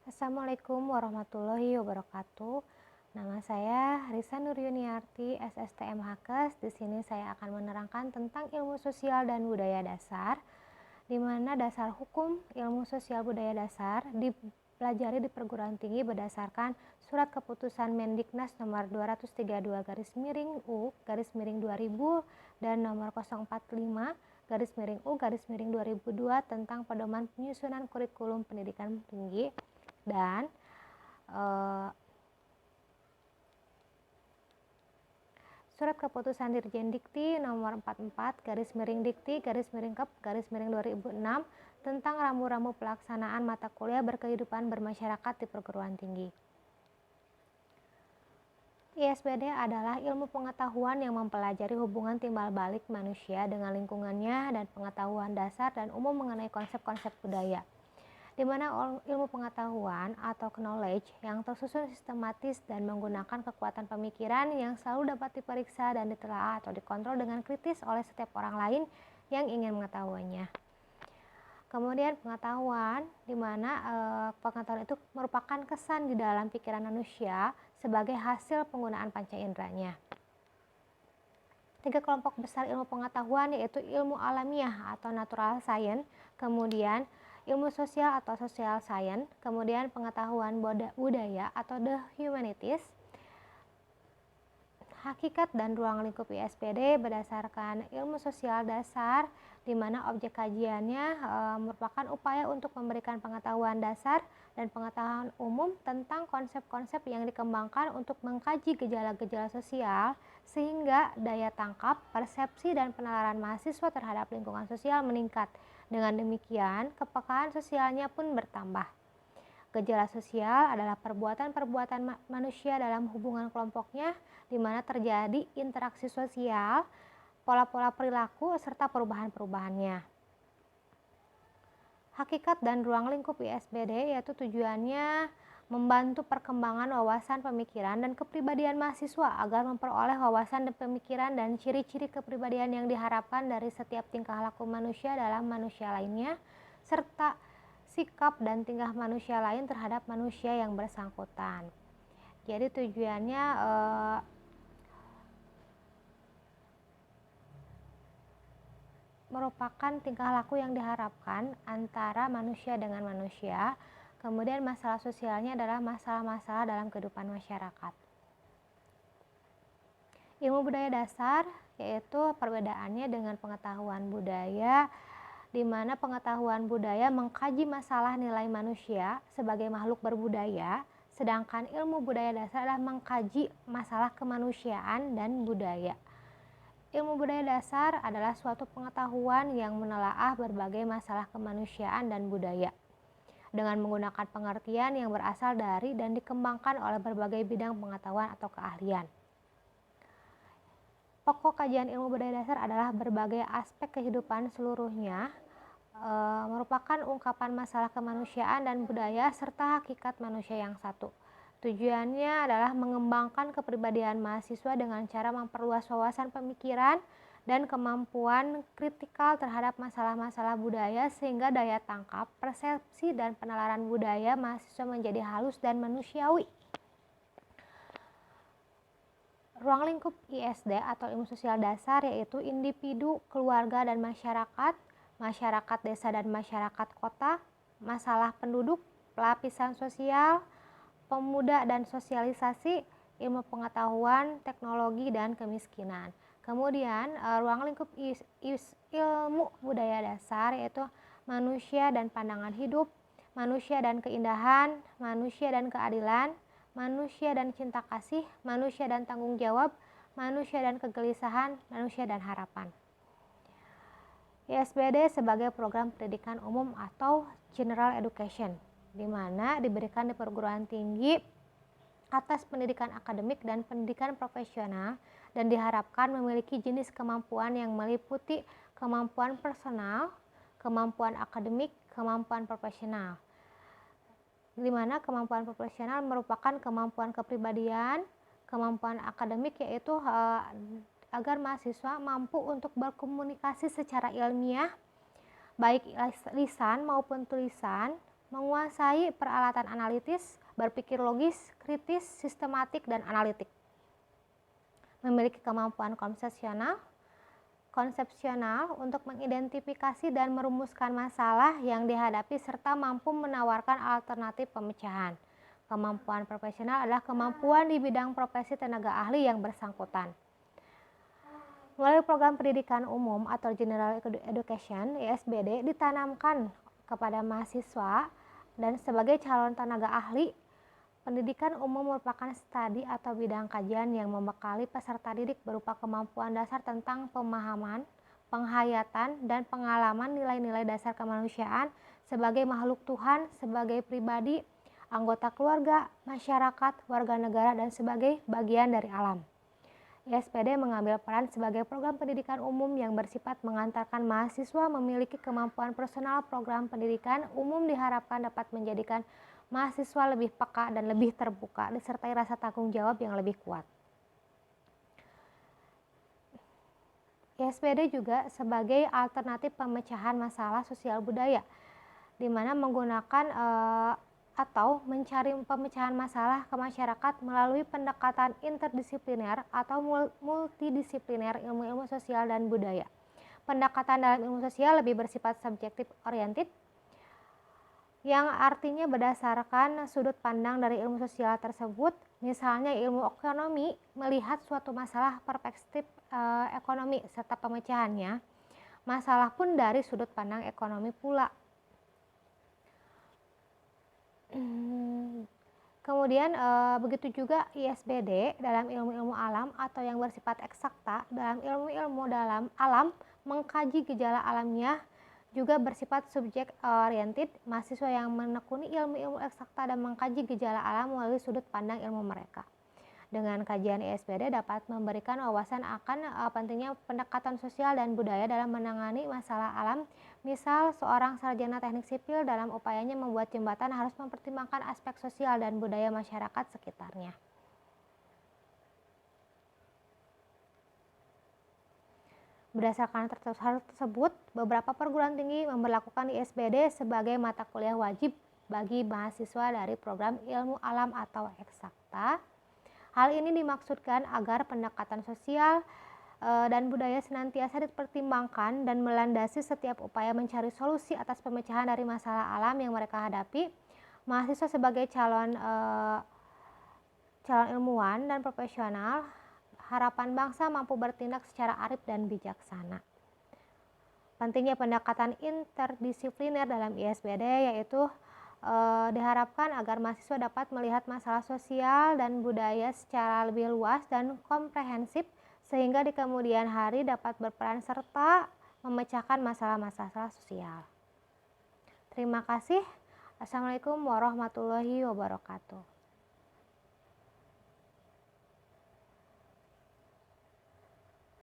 Assalamualaikum warahmatullahi wabarakatuh. Nama saya Risa Nuryuniarti, SSTM Hakes. Di sini saya akan menerangkan tentang ilmu sosial dan budaya dasar, di mana dasar hukum ilmu sosial budaya dasar dipelajari di perguruan tinggi berdasarkan Surat Keputusan Mendiknas nomor 232/U/2000 dan nomor 045/U/2002 tentang pedoman penyusunan kurikulum pendidikan tinggi dan Surat Keputusan Dirjen Dikti nomor 44/Dikti/Kep/2006 tentang rambu-rambu pelaksanaan mata kuliah berkehidupan bermasyarakat di perguruan tinggi. ISBD adalah ilmu pengetahuan yang mempelajari hubungan timbal balik manusia dengan lingkungannya dan pengetahuan dasar dan umum mengenai konsep-konsep budaya, di mana ilmu pengetahuan atau knowledge yang tersusun sistematis dan menggunakan kekuatan pemikiran yang selalu dapat diperiksa dan ditelaah atau dikontrol dengan kritis oleh setiap orang lain yang ingin mengetahuinya. Kemudian pengetahuan, di mana pengetahuan itu merupakan kesan di dalam pikiran manusia sebagai hasil penggunaan panca inderanya. 3 kelompok besar ilmu pengetahuan yaitu ilmu alamiah atau natural science, kemudian ilmu sosial atau social science, kemudian pengetahuan budaya atau the humanities. Hakikat dan ruang lingkup ISBD berdasarkan ilmu sosial dasar, di mana objek kajiannya merupakan upaya untuk memberikan pengetahuan dasar dan pengetahuan umum tentang konsep-konsep yang dikembangkan untuk mengkaji gejala-gejala sosial, sehingga daya tangkap, persepsi, dan penalaran mahasiswa terhadap lingkungan sosial meningkat. Dengan demikian, kepekaan sosialnya pun bertambah. Gejala sosial adalah perbuatan-perbuatan manusia dalam hubungan kelompoknya, di mana terjadi interaksi sosial, pola-pola perilaku, serta perubahan-perubahannya. Hakikat dan ruang lingkup ISBD yaitu tujuannya membantu perkembangan wawasan pemikiran dan kepribadian mahasiswa agar memperoleh wawasan dan pemikiran dan ciri-ciri kepribadian yang diharapkan dari setiap tingkah laku manusia dalam manusia lainnya, serta sikap dan tingkah manusia lain terhadap manusia yang bersangkutan. Jadi tujuannya merupakan tingkah laku yang diharapkan antara manusia dengan manusia. Kemudian masalah sosialnya adalah masalah-masalah dalam kehidupan masyarakat. Ilmu budaya dasar yaitu perbedaannya dengan pengetahuan budaya, di mana pengetahuan budaya mengkaji masalah nilai manusia sebagai makhluk berbudaya, sedangkan ilmu budaya dasar adalah mengkaji masalah kemanusiaan dan budaya. Ilmu budaya dasar adalah suatu pengetahuan yang menelaah berbagai masalah kemanusiaan dan budaya dengan menggunakan pengertian yang berasal dari dan dikembangkan oleh berbagai bidang pengetahuan atau keahlian. Pokok kajian ilmu budaya dasar adalah berbagai aspek kehidupan seluruhnya, merupakan ungkapan masalah kemanusiaan dan budaya serta hakikat manusia yang satu. Tujuannya adalah mengembangkan kepribadian mahasiswa dengan cara memperluas wawasan pemikiran dan kemampuan kritikal terhadap masalah-masalah budaya, sehingga daya tangkap, persepsi, dan penalaran budaya mahasiswa menjadi halus dan manusiawi. Ruang lingkup ISD atau ilmu sosial dasar yaitu individu, keluarga, dan masyarakat, masyarakat desa dan masyarakat kota, masalah penduduk, pelapisan sosial, pemuda dan sosialisasi, ilmu pengetahuan, teknologi, dan kemiskinan. Kemudian ruang lingkup ilmu budaya dasar yaitu manusia dan pandangan hidup, manusia dan keindahan, manusia dan keadilan, manusia dan cinta kasih, manusia dan tanggung jawab, manusia dan kegelisahan, manusia dan harapan. ISBD sebagai program pendidikan umum atau general education, di mana diberikan di perguruan tinggi atas pendidikan akademik dan pendidikan profesional, dan diharapkan memiliki jenis kemampuan yang meliputi kemampuan personal, kemampuan akademik, kemampuan profesional, di mana kemampuan profesional merupakan kemampuan kepribadian, kemampuan akademik yaitu agar mahasiswa mampu untuk berkomunikasi secara ilmiah, baik lisan maupun tulisan, menguasai peralatan analitis, berpikir logis, kritis, sistematik, dan analitik. Memiliki kemampuan konsepsional untuk mengidentifikasi dan merumuskan masalah yang dihadapi serta mampu menawarkan alternatif pemecahan. Kemampuan profesional adalah kemampuan di bidang profesi tenaga ahli yang bersangkutan. Melalui program pendidikan umum atau General Education, ISBD ditanamkan kepada mahasiswa dan sebagai calon tenaga ahli. Pendidikan umum merupakan studi atau bidang kajian yang membekali peserta didik berupa kemampuan dasar tentang pemahaman, penghayatan, dan pengalaman nilai-nilai dasar kemanusiaan sebagai makhluk Tuhan, sebagai pribadi, anggota keluarga, masyarakat, warga negara, dan sebagai bagian dari alam. ISBD mengambil peran sebagai program pendidikan umum yang bersifat mengantarkan mahasiswa memiliki kemampuan personal. Program pendidikan umum diharapkan dapat menjadikan mahasiswa lebih peka dan lebih terbuka, disertai rasa tanggung jawab yang lebih kuat. ISBD juga sebagai alternatif pemecahan masalah sosial budaya, di mana menggunakan atau mencari pemecahan masalah ke masyarakat melalui pendekatan interdisipliner atau multidisipliner ilmu-ilmu sosial dan budaya. Pendekatan dalam ilmu sosial lebih bersifat subjektif oriented, yang artinya berdasarkan sudut pandang dari ilmu sosial tersebut. Misalnya ilmu ekonomi melihat suatu masalah perspektif ekonomi serta pemecahannya. Masalah pun dari sudut pandang ekonomi pula. Kemudian begitu juga ISBD dalam ilmu-ilmu alam atau yang bersifat eksakta. Dalam ilmu-ilmu dalam alam mengkaji gejala alamiah juga bersifat subjek oriented. Mahasiswa yang menekuni ilmu-ilmu eksakta dan mengkaji gejala alam melalui sudut pandang ilmu mereka. Dengan kajian ISBD dapat memberikan wawasan akan pentingnya pendekatan sosial dan budaya dalam menangani masalah alam. Misal, seorang sarjana teknik sipil dalam upayanya membuat jembatan harus mempertimbangkan aspek sosial dan budaya masyarakat sekitarnya. Berdasarkan hal tersebut, beberapa perguruan tinggi memberlakukan ISBD sebagai mata kuliah wajib bagi mahasiswa dari program ilmu alam atau eksakta. Hal ini dimaksudkan agar pendekatan sosial dan budaya senantiasa dipertimbangkan dan melandasi setiap upaya mencari solusi atas pemecahan dari masalah alam yang mereka hadapi. Mahasiswa sebagai calon ilmuwan dan profesional, harapan bangsa mampu bertindak secara arif dan bijaksana. Pentingnya pendekatan interdisipliner dalam ISBD yaitu diharapkan agar mahasiswa dapat melihat masalah sosial dan budaya secara lebih luas dan komprehensif sehingga di kemudian hari dapat berperan serta memecahkan masalah-masalah sosial. Terima kasih. Assalamualaikum warahmatullahi wabarakatuh.